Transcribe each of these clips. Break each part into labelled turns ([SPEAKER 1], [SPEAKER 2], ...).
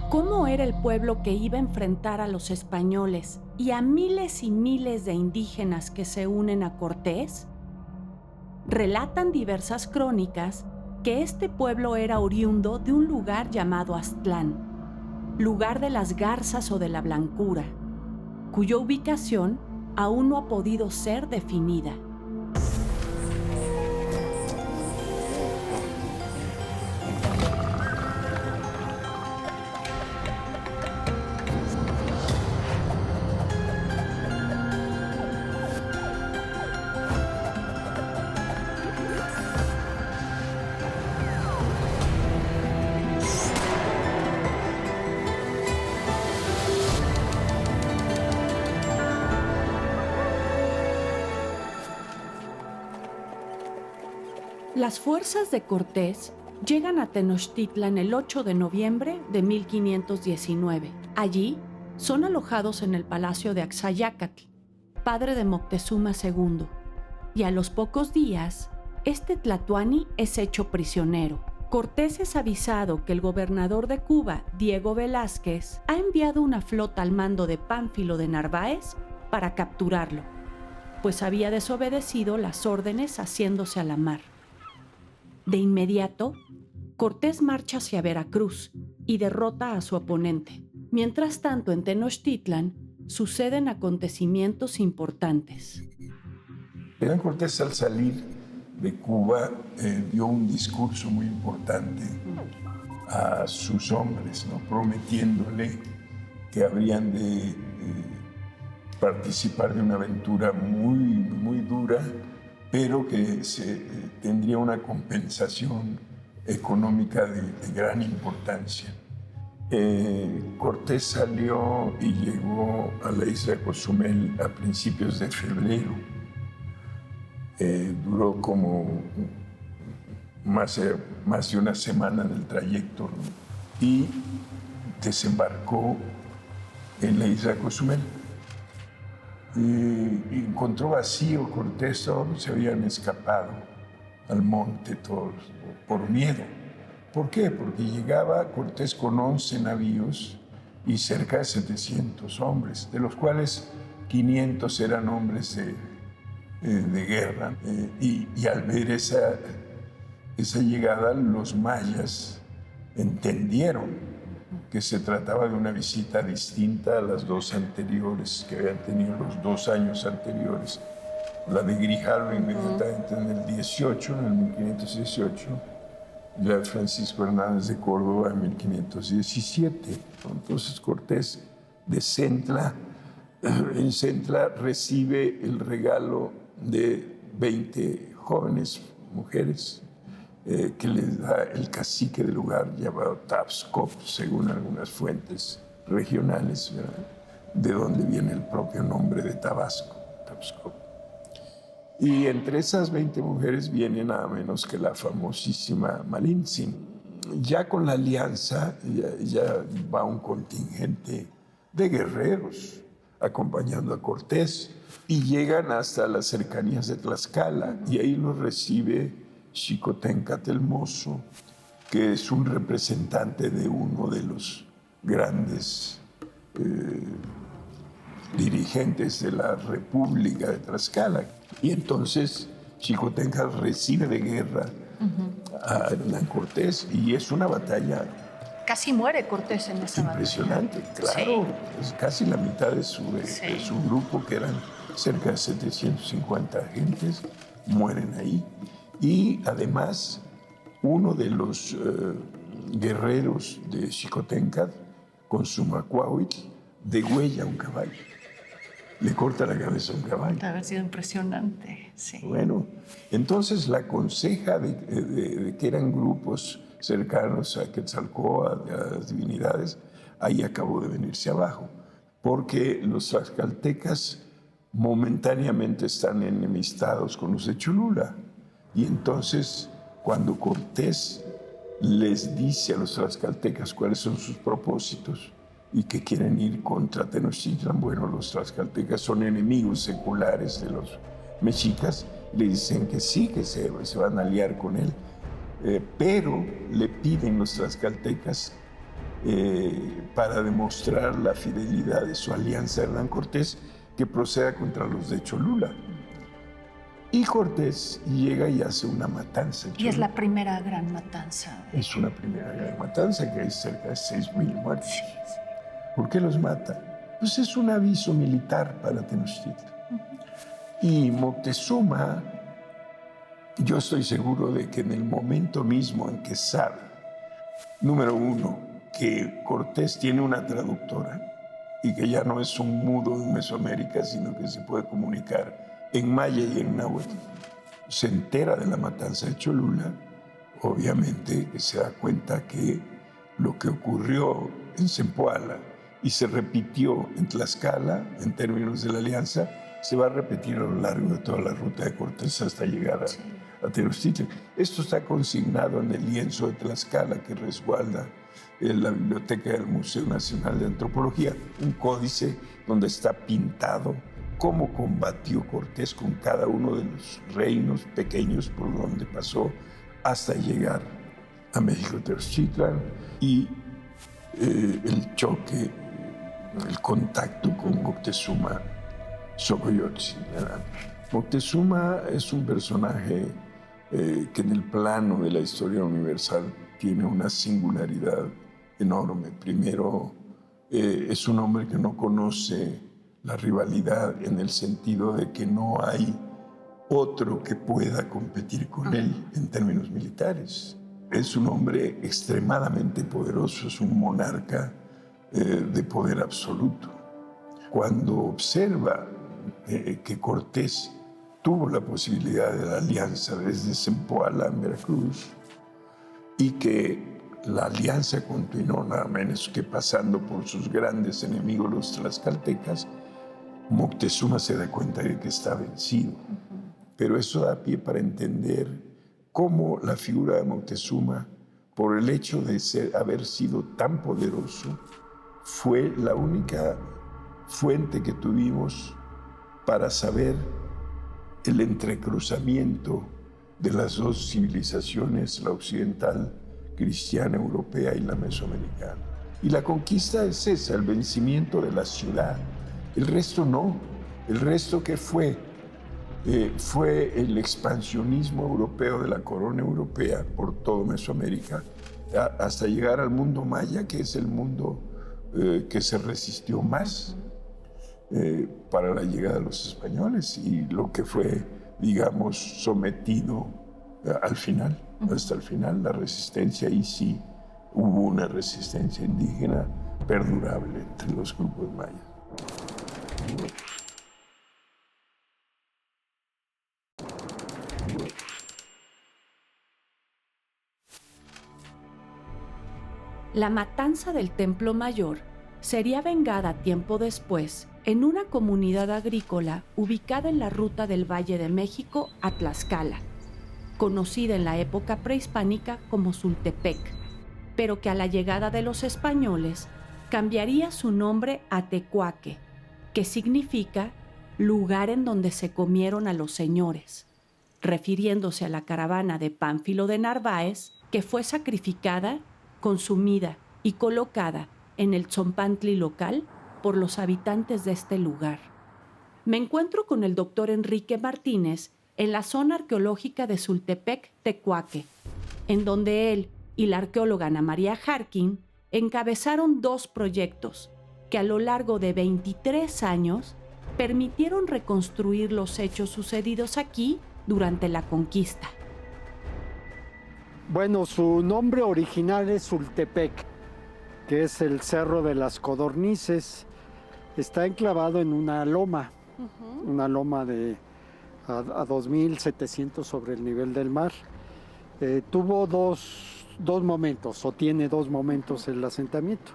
[SPEAKER 1] ¿Cómo era el pueblo que iba a enfrentar a los españoles y a miles y miles de indígenas que se unen a Cortés? Relatan diversas crónicas que este pueblo era oriundo de un lugar llamado Aztlán, lugar de las garzas o de la blancura, cuya ubicación aún no ha podido ser definida. Las fuerzas de Cortés llegan a Tenochtitlan el 8 de noviembre de 1519. Allí son alojados en el palacio de Axayácatl, padre de Moctezuma II, y a los pocos días, este tlatoani es hecho prisionero. Cortés es avisado que el gobernador de Cuba, Diego Velázquez, ha enviado una flota al mando de Pánfilo de Narváez para capturarlo, pues había desobedecido las órdenes haciéndose a la mar. De inmediato, Cortés marcha hacia Veracruz y derrota a su oponente. Mientras tanto, en Tenochtitlan suceden acontecimientos importantes.
[SPEAKER 2] Hernán Cortés, al salir de Cuba, dio un discurso muy importante a sus hombres, ¿no? Prometiéndole que habrían de participar de una aventura muy dura, pero que tendría una compensación económica de gran importancia. Cortés salió y llegó a la isla de Cozumel a principios de febrero. Duró como más de una semana del trayecto, ¿no? Y desembarcó en la isla de Cozumel. Y encontró vacío Cortés, todos se habían escapado al monte todos por miedo. ¿Por qué? Porque llegaba Cortés con 11 navíos y cerca de 700 hombres, de los cuales 500 eran hombres de guerra. Y al ver esa llegada, los mayas entendieron que se trataba de una visita distinta a las dos anteriores que habían tenido los 2 años anteriores. La de Grijalva inmediatamente en el 18, en el 1518, y la de Francisco Hernández de Córdoba en 1517. Entonces Cortés en Centla recibe el regalo de 20 jóvenes mujeres que les da el cacique del lugar llamado Tapscop, según algunas fuentes regionales, ¿verdad? De donde viene el propio nombre de Tabasco, Tapscop. Y entre esas 20 mujeres viene nada menos que la famosísima Malintzin. Ya con la alianza ya va un contingente de guerreros acompañando a Cortés y llegan hasta las cercanías de Tlaxcala y ahí los recibe Xicoténcatl el Mozo, que es un representante de uno de los grandes dirigentes de la República de Tlaxcala. Y entonces Xicoténcatl recibe de guerra a Hernán Cortés y es una batalla.
[SPEAKER 3] Casi muere Cortés en esa batalla.
[SPEAKER 2] Impresionante, claro. Sí. Es casi la mitad de su grupo, que eran cerca de 750 agentes, mueren ahí. Y además, uno de los guerreros de Xicoténcatl, con su macuahuitl, degüella un caballo. Le corta la cabeza a un caballo.
[SPEAKER 3] Debe haber sido impresionante, sí.
[SPEAKER 2] Bueno, entonces la conseja de que eran grupos cercanos a Quetzalcóatl, a las divinidades, ahí acabó de venirse abajo, porque los tlaxcaltecas momentáneamente están enemistados con los de Cholula. Y entonces, cuando Cortés les dice a los tlaxcaltecas cuáles son sus propósitos y que quieren ir contra Tenochtitlan, bueno, los tlaxcaltecas son enemigos seculares de los mexicas, le dicen que sí, que se van a aliar con él, pero le piden los tlaxcaltecas para demostrar la fidelidad de su alianza a Hernán Cortés, que proceda contra los de Cholula. Y Cortés llega y hace una matanza.
[SPEAKER 3] Y es la primera gran matanza.
[SPEAKER 2] Es una primera gran matanza que hay cerca de 6,000 muertos.
[SPEAKER 3] Sí.
[SPEAKER 2] ¿Por qué los mata? Pues es un aviso militar para Tenochtitlan. Y Moctezuma, yo estoy seguro de que en el momento mismo en que sabe, número uno, que Cortés tiene una traductora y que ya no es un mudo en Mesoamérica, sino que se puede comunicar en maya y en náhuatl, se entera de la matanza de Cholula, obviamente que se da cuenta que lo que ocurrió en Zempoala y se repitió en Tlaxcala, en términos de la alianza, se va a repetir a lo largo de toda la ruta de Cortés hasta llegar a Tenochtitlan. Esto está consignado en el lienzo de Tlaxcala que resguarda la biblioteca del Museo Nacional de Antropología, un códice donde está pintado cómo combatió Cortés con cada uno de los reinos pequeños por donde pasó hasta llegar a México Tenochtitlan y el choque, el contacto con Moctezuma Xocoyotzin. Moctezuma es un personaje que en el plano de la historia universal tiene una singularidad enorme. Primero, es un hombre que no conoce la rivalidad en el sentido de que no hay otro que pueda competir con él en términos militares. Es un hombre extremadamente poderoso, es un monarca de poder absoluto. Cuando observa que Cortés tuvo la posibilidad de la alianza desde Zempoala en Veracruz y que la alianza continuó nada menos que pasando por sus grandes enemigos los tlaxcaltecas, Moctezuma se da cuenta de que está vencido. Pero eso da pie para entender cómo la figura de Moctezuma, por el hecho de haber sido tan poderoso, fue la única fuente que tuvimos para saber el entrecruzamiento de las dos civilizaciones, la occidental, cristiana, europea y la mesoamericana. Y la conquista es esa, el vencimiento de la ciudad. El resto no. El resto que fue el expansionismo europeo de la corona europea por todo Mesoamérica, hasta llegar al mundo maya, que es el mundo que se resistió más para la llegada de los españoles y lo que fue, digamos, sometido al final, hasta el final, la resistencia. Y sí hubo una resistencia indígena perdurable entre los grupos mayas.
[SPEAKER 1] La matanza del Templo Mayor sería vengada tiempo después en una comunidad agrícola ubicada en la ruta del Valle de México a Tlaxcala, conocida en la época prehispánica como Sultepec, pero que a la llegada de los españoles cambiaría su nombre a Tecuaque, que significa lugar en donde se comieron a los señores, refiriéndose a la caravana de Pánfilo de Narváez, que fue sacrificada, consumida y colocada en el tzompantli local por los habitantes de este lugar. Me encuentro con el doctor Enrique Martínez en la zona arqueológica de Sultepec, Tecuaque, en donde él y la arqueóloga Ana María Harkin encabezaron 2 proyectos que a lo largo de 23 años permitieron reconstruir los hechos sucedidos aquí durante la conquista.
[SPEAKER 4] Bueno, su nombre original es Sultepec, que es el Cerro de las Codornices. Está enclavado en una loma, una loma a 2.700 sobre el nivel del mar. Tuvo dos momentos, o tiene 2 momentos el asentamiento.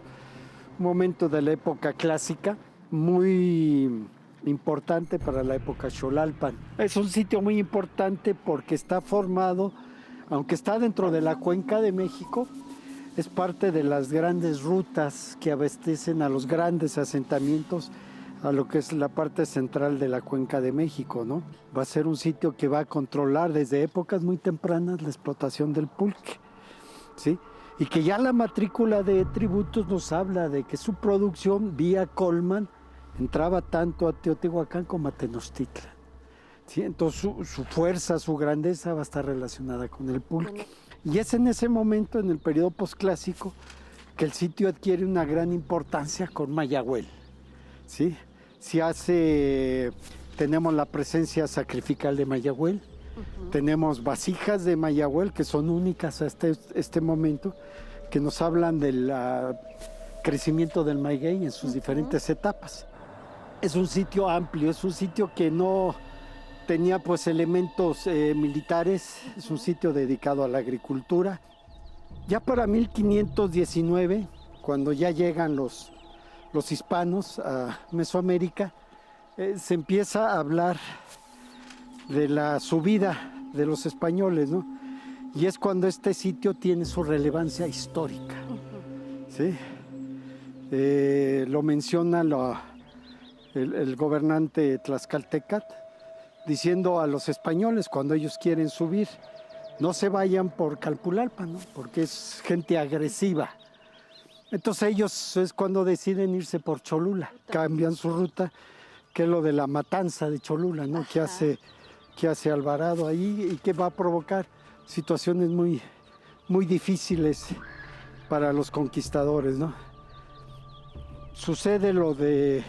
[SPEAKER 4] Un momento de la época clásica, muy importante para la época Xolalpan. Es un sitio muy importante porque está formado, aunque está dentro de la Cuenca de México, es parte de las grandes rutas que abastecen a los grandes asentamientos, a lo que es la parte central de la Cuenca de México, ¿no? Va a ser un sitio que va a controlar desde épocas muy tempranas la explotación del pulque, ¿sí? y que ya la matrícula de tributos nos habla de que su producción vía Colman entraba tanto a Teotihuacán como a Tenochtitlan. ¿Sí? Entonces su fuerza, su grandeza va a estar relacionada con el pulque. Y es en ese momento, en el periodo posclásico, que el sitio adquiere una gran importancia con Mayahuel. ¿Sí? Tenemos la presencia sacrificial de Mayahuel, tenemos vasijas de Mayahuel que son únicas hasta este momento, que nos hablan del crecimiento del maguey en sus diferentes etapas. Es un sitio amplio, es un sitio que no tenía pues elementos militares, es un sitio dedicado a la agricultura. Ya para 1519, cuando ya llegan los hispanos a Mesoamérica, se empieza a hablar de la subida de los españoles, ¿no? Y es cuando este sitio tiene su relevancia histórica. ¿Sí? Lo menciona el gobernante tlaxcaltecat, diciendo a los españoles cuando ellos quieren subir, no se vayan por Calpulalpa, ¿no? Porque es gente agresiva. Entonces ellos es cuando deciden irse por Cholula, cambian su ruta, que es lo de la matanza de Cholula, ¿no? Que hace Alvarado ahí y que va a provocar situaciones muy, muy difíciles para los conquistadores, ¿no? Sucede lo de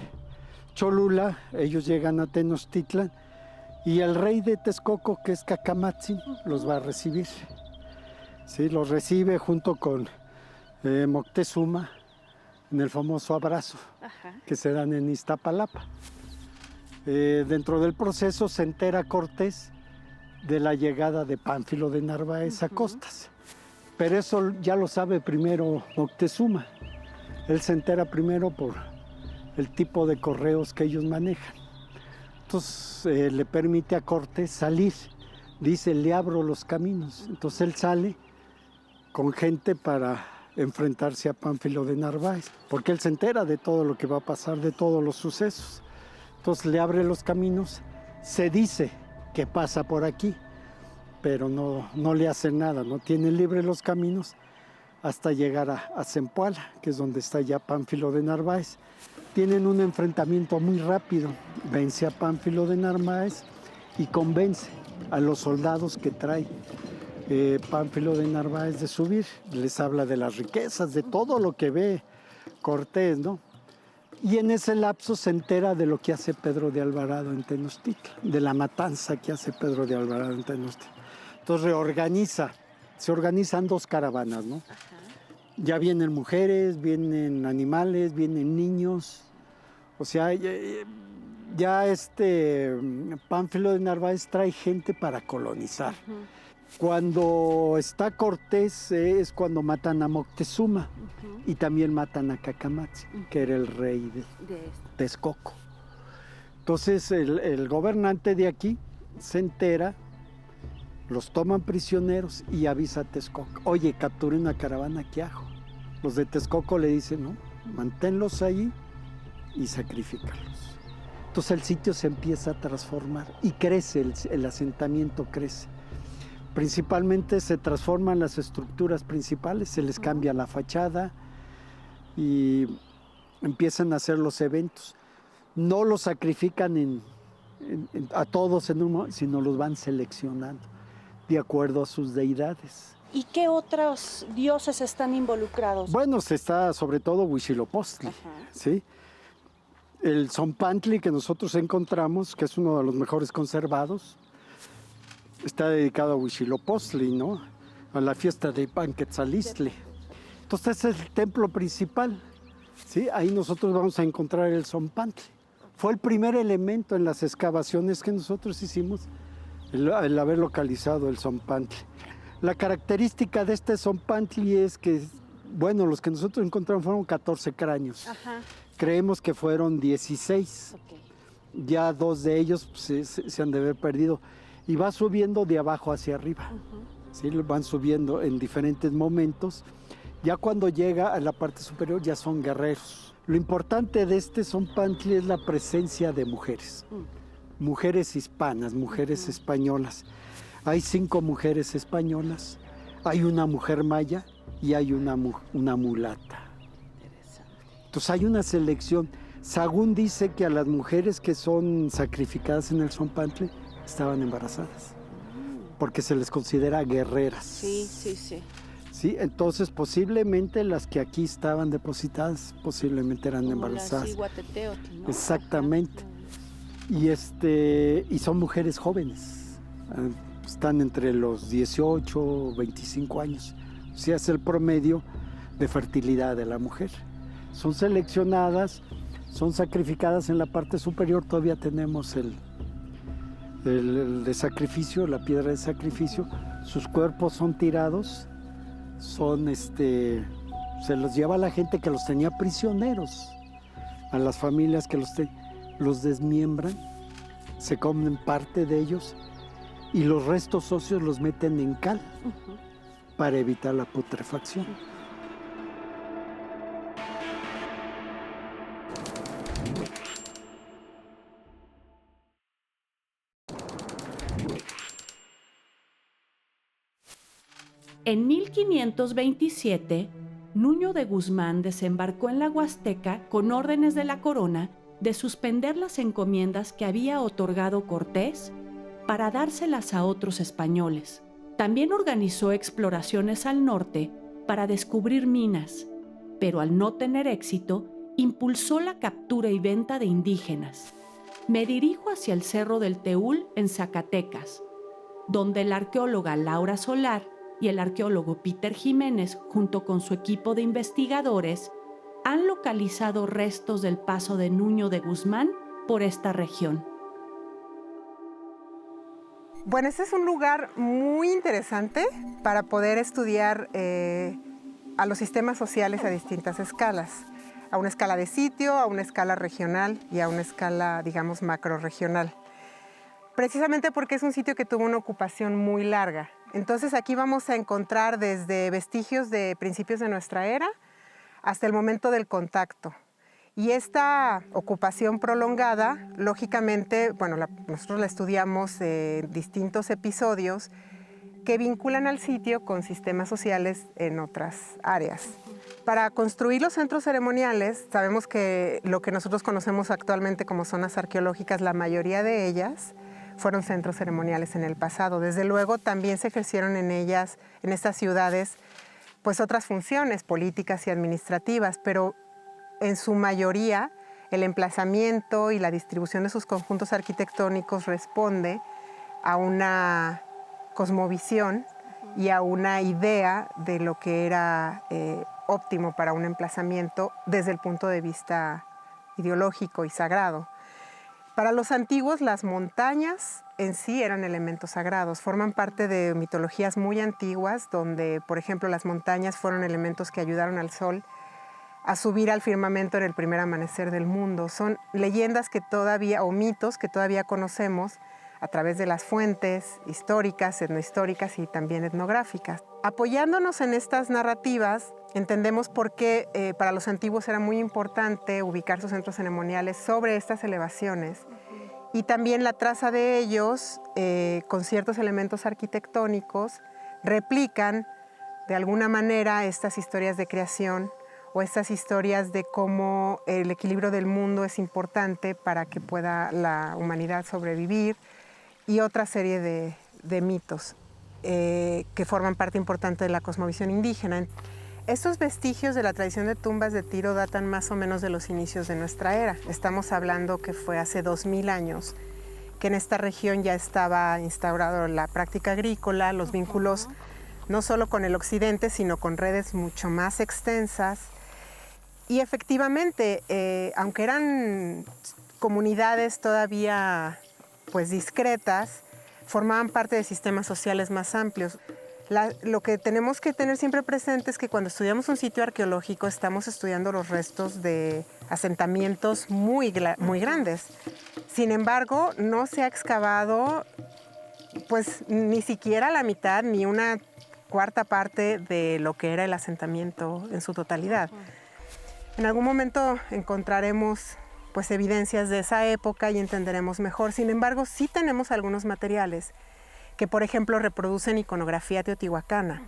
[SPEAKER 4] Cholula, ellos llegan a Tenochtitlan y el rey de Texcoco, que es Cacamatzin, los va a recibir. ¿Sí? Los recibe junto con Moctezuma en el famoso abrazo que se dan en Iztapalapa. Dentro del proceso se entera Cortés de la llegada de Pánfilo de Narváez a Costas, pero eso ya lo sabe primero Moctezuma. Él se entera primero por el tipo de correos que ellos manejan. Entonces le permite a Cortés salir, dice, le abro los caminos. Entonces él sale con gente para enfrentarse a Pánfilo de Narváez, porque él se entera de todo lo que va a pasar, de todos los sucesos. Entonces le abre los caminos, se dice que pasa por aquí, pero no le hace nada, no tiene libre los caminos hasta llegar a Zempoala, que es donde está ya Pánfilo de Narváez. Tienen un enfrentamiento muy rápido, vence a Pánfilo de Narváez y convence a los soldados que trae Pánfilo de Narváez de subir. Les habla de las riquezas, de todo lo que ve Cortés, ¿no? Y en ese lapso se entera de lo que hace Pedro de Alvarado en Tenochtitlan, de la matanza que hace Pedro de Alvarado en Tenochtitlan. Entonces se organizan dos caravanas, ¿no? Ya vienen mujeres, vienen animales, vienen niños. O sea, ya Pánfilo de Narváez trae gente para colonizar. Cuando está Cortés es cuando matan a Moctezuma y también matan a Cacamatzin, que era el rey de Texcoco. Entonces el gobernante de aquí se entera, los toman prisioneros y avisa a Texcoco, oye, capturé una caravana que hago. Los de Texcoco le dicen, no, manténlos ahí y sacrifícalos. Entonces el sitio se empieza a transformar y crece, el asentamiento crece. Principalmente se transforman las estructuras principales, se les cambia la fachada y empiezan a hacer los eventos. No los sacrifican a todos en un momento, sino los van seleccionando de acuerdo a sus deidades.
[SPEAKER 1] ¿Y qué otros dioses están involucrados?
[SPEAKER 4] Bueno, está sobre todo Huitzilopochtli, ¿sí? El Zompantli que nosotros encontramos, que es uno de los mejores conservados, está dedicado a Huitzilopochtli, ¿no? A la fiesta de Panquetzalistli. Entonces es el templo principal, ¿sí? Ahí nosotros vamos a encontrar el Zompantli. Fue el primer elemento en las excavaciones que nosotros hicimos, el haber localizado el Zompantli. La característica de este Zompantli es que, bueno, los que nosotros encontramos fueron 14 cráneos. Creemos que fueron 16. Ya 2 de ellos se han de haber perdido. Y va subiendo de abajo hacia arriba. ¿Sí? Van subiendo en diferentes momentos. Ya cuando llega a la parte superior ya son guerreros. Lo importante de este Zompantli es la presencia de mujeres. Mujeres hispanas, mujeres españolas. Hay 5 mujeres españolas. Hay una mujer maya y hay una mulata. Entonces hay una selección. Sagún dice que a las mujeres que son sacrificadas en el Tzompantli estaban embarazadas, porque se les considera guerreras.
[SPEAKER 1] Sí.
[SPEAKER 4] Sí, entonces posiblemente las que aquí estaban depositadas posiblemente eran
[SPEAKER 1] Como
[SPEAKER 4] embarazadas.
[SPEAKER 1] las Iguateteotl, ¿no?
[SPEAKER 4] Exactamente. Y son mujeres jóvenes. Están entre los 18 o 25 años. O sea, es el promedio de fertilidad de la mujer. Son seleccionadas, son sacrificadas en la parte superior. Todavía tenemos el de sacrificio, la piedra de sacrificio. Sus cuerpos son tirados. Se los lleva a la gente que los tenía prisioneros, a las familias que los desmiembran, se comen parte de ellos y los restos óseos los meten en cal para evitar la putrefacción.
[SPEAKER 1] En 1527, Nuño de Guzmán desembarcó en la Huasteca con órdenes de la corona de suspender las encomiendas que había otorgado Cortés para dárselas a otros españoles. También organizó exploraciones al norte para descubrir minas, pero al no tener éxito, impulsó la captura y venta de indígenas. Me dirijo hacia el Cerro del Teúl en Zacatecas, donde la arqueóloga Laura Solar y el arqueólogo Peter Jiménez, junto con su equipo de investigadores, han localizado restos del paso de Nuño de Guzmán por esta región.
[SPEAKER 5] Bueno, este es un lugar muy interesante para poder estudiar a los sistemas sociales a distintas escalas. A una escala de sitio, a una escala regional y a una escala, digamos, macrorregional. Precisamente porque es un sitio que tuvo una ocupación muy larga. Entonces aquí vamos a encontrar desde vestigios de principios de nuestra era hasta el momento del contacto. Y esta ocupación prolongada, lógicamente, bueno, nosotros la estudiamos en distintos episodios que vinculan al sitio con sistemas sociales en otras áreas. Para construir los centros ceremoniales, sabemos que lo que nosotros conocemos actualmente como zonas arqueológicas, la mayoría de ellas fueron centros ceremoniales en el pasado. Desde luego también se ejercieron en ellas, en estas ciudades, pues otras funciones políticas y administrativas, pero en su mayoría el emplazamiento y la distribución de sus conjuntos arquitectónicos responde a una cosmovisión y a una idea de lo que era óptimo para un emplazamiento desde el punto de vista ideológico y sagrado. Para los antiguos, las montañas en sí eran elementos sagrados, forman parte de mitologías muy antiguas, donde, por ejemplo, las montañas fueron elementos que ayudaron al sol a subir al firmamento en el primer amanecer del mundo. Son leyendas que todavía, o mitos que todavía conocemos a través de las fuentes históricas, etnohistóricas y también etnográficas. Apoyándonos en estas narrativas, entendemos por qué para los antiguos era muy importante ubicar sus centros ceremoniales sobre estas elevaciones y también la traza de ellos con ciertos elementos arquitectónicos replican de alguna manera estas historias de creación o estas historias de cómo el equilibrio del mundo es importante para que pueda la humanidad sobrevivir y otra serie de mitos que forman parte importante de la cosmovisión indígena. Estos vestigios de la tradición de tumbas de tiro datan más o menos de los inicios de nuestra era. Estamos hablando que fue hace 2000 años que en esta región ya estaba instaurada la práctica agrícola, los vínculos no solo con el occidente, sino con redes mucho más extensas. Y efectivamente, aunque eran comunidades todavía pues discretas, formaban parte de sistemas sociales más amplios. Lo que tenemos que tener siempre presente es que cuando estudiamos un sitio arqueológico estamos estudiando los restos de asentamientos muy grandes. Sin embargo, no se ha excavado pues ni siquiera la mitad ni una cuarta parte de lo que era el asentamiento en su totalidad. En algún momento encontraremos pues evidencias de esa época y entenderemos mejor. Sin embargo, sí tenemos algunos materiales que, por ejemplo, reproducen iconografía teotihuacana.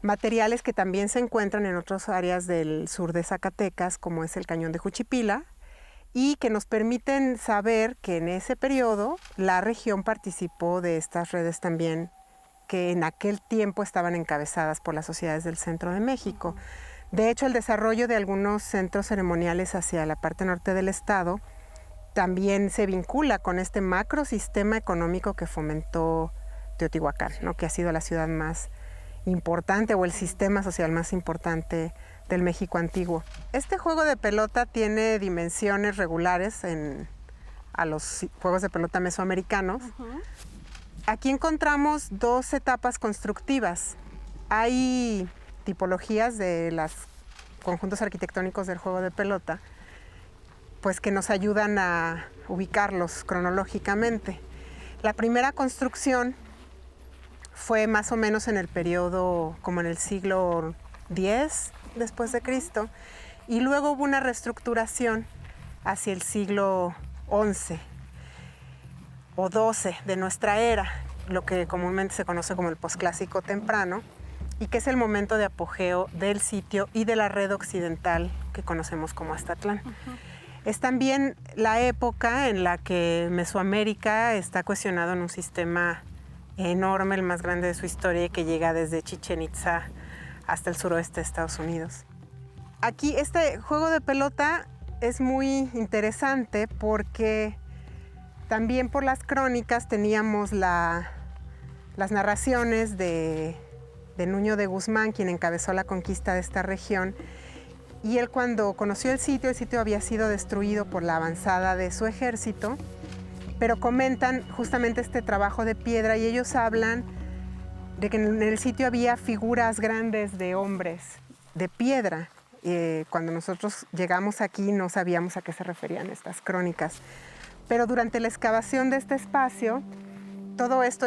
[SPEAKER 5] materiales que también se encuentran en otras áreas del sur de Zacatecas, como es el Cañón de Juchipila, y que nos permiten saber que en ese periodo la región participó de estas redes también, que en aquel tiempo estaban encabezadas por las sociedades del centro de México. De hecho, el desarrollo de algunos centros ceremoniales hacia la parte norte del estado también se vincula con este macrosistema económico que fomentó Teotihuacán, ¿no? Que ha sido la ciudad más importante o el sistema social más importante del México antiguo. Este juego de pelota tiene dimensiones regulares a los juegos de pelota mesoamericanos. Aquí encontramos dos etapas constructivas. Hay tipologías de los conjuntos arquitectónicos del juego de pelota, pues que nos ayudan a ubicarlos cronológicamente. La primera construcción fue más o menos en el periodo, como en el siglo X después de Cristo, y luego hubo una reestructuración hacia el siglo XI o XII de nuestra era, lo que comúnmente se conoce como el posclásico temprano, y que es el momento de apogeo del sitio y de la red occidental que conocemos como Aztatlán. Es también la época en la que Mesoamérica está cuestionado en un sistema enorme, el más grande de su historia, que llega desde Chichén Itzá hasta el suroeste de Estados Unidos. Aquí este juego de pelota es muy interesante porque también por las crónicas teníamos las narraciones de Nuño de Guzmán, quien encabezó la conquista de esta región, y él cuando conoció el sitio había sido destruido por la avanzada de su ejército, pero comentan justamente este trabajo de piedra y ellos hablan de que en el sitio había figuras grandes de hombres de piedra. Cuando nosotros llegamos aquí no sabíamos a qué se referían estas crónicas, pero durante la excavación de este espacio, todo esto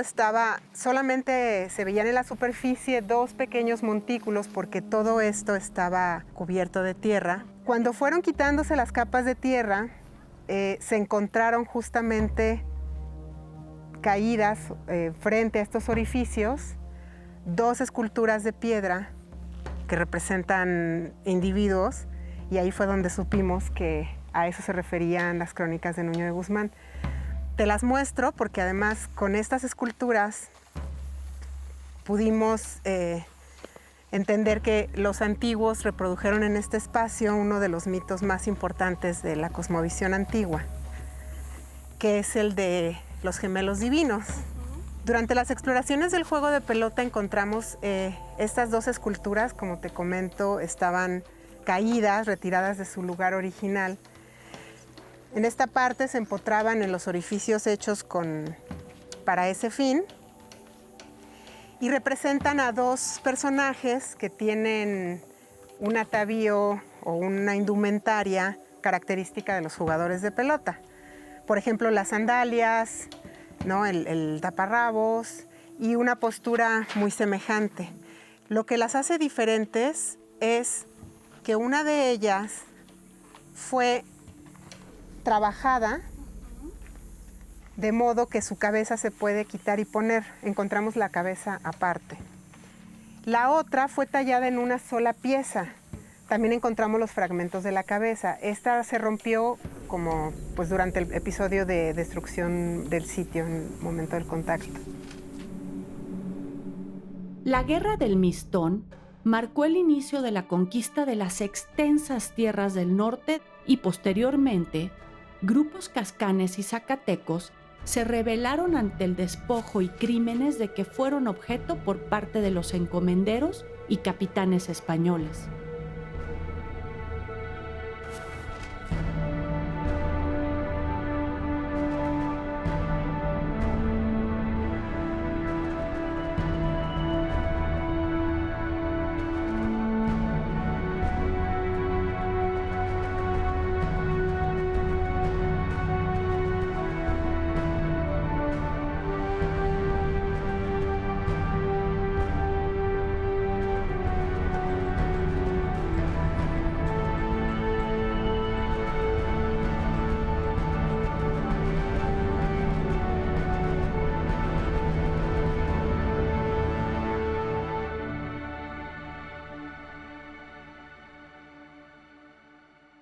[SPEAKER 5] solamente se veían en la superficie dos pequeños montículos porque todo esto estaba cubierto de tierra. Cuando fueron quitándose las capas de tierra, se encontraron justamente caídas frente a estos orificios, dos esculturas de piedra que representan individuos, y ahí fue donde supimos que a eso se referían las crónicas de Nuño de Guzmán. Te las muestro porque además con estas esculturas pudimos entender que los antiguos reprodujeron en este espacio uno de los mitos más importantes de la cosmovisión antigua, que es el de los gemelos divinos. Durante las exploraciones del juego de pelota encontramos estas dos esculturas, como te comento, estaban caídas, retiradas de su lugar original. En esta parte se empotraban en los orificios hechos para ese fin, y representan a dos personajes que tienen un atavío o una indumentaria característica de los jugadores de pelota. Por ejemplo, las sandalias, ¿no? el taparrabos y una postura muy semejante. Lo que las hace diferentes es que una de ellas fue trabajada de modo que su cabeza se puede quitar y poner. Encontramos la cabeza aparte. La otra fue tallada en una sola pieza. También encontramos los fragmentos de la cabeza. Esta se rompió pues durante el episodio de destrucción del sitio, en el momento del contacto.
[SPEAKER 1] La Guerra del Mistón marcó el inicio de la conquista de las extensas tierras del norte y posteriormente grupos cascanes y zacatecos se rebelaron ante el despojo y crímenes de que fueron objeto por parte de los encomenderos y capitanes españoles.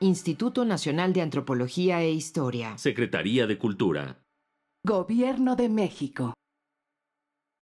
[SPEAKER 6] Instituto Nacional de Antropología e Historia.
[SPEAKER 7] Secretaría de Cultura.
[SPEAKER 8] Gobierno de México.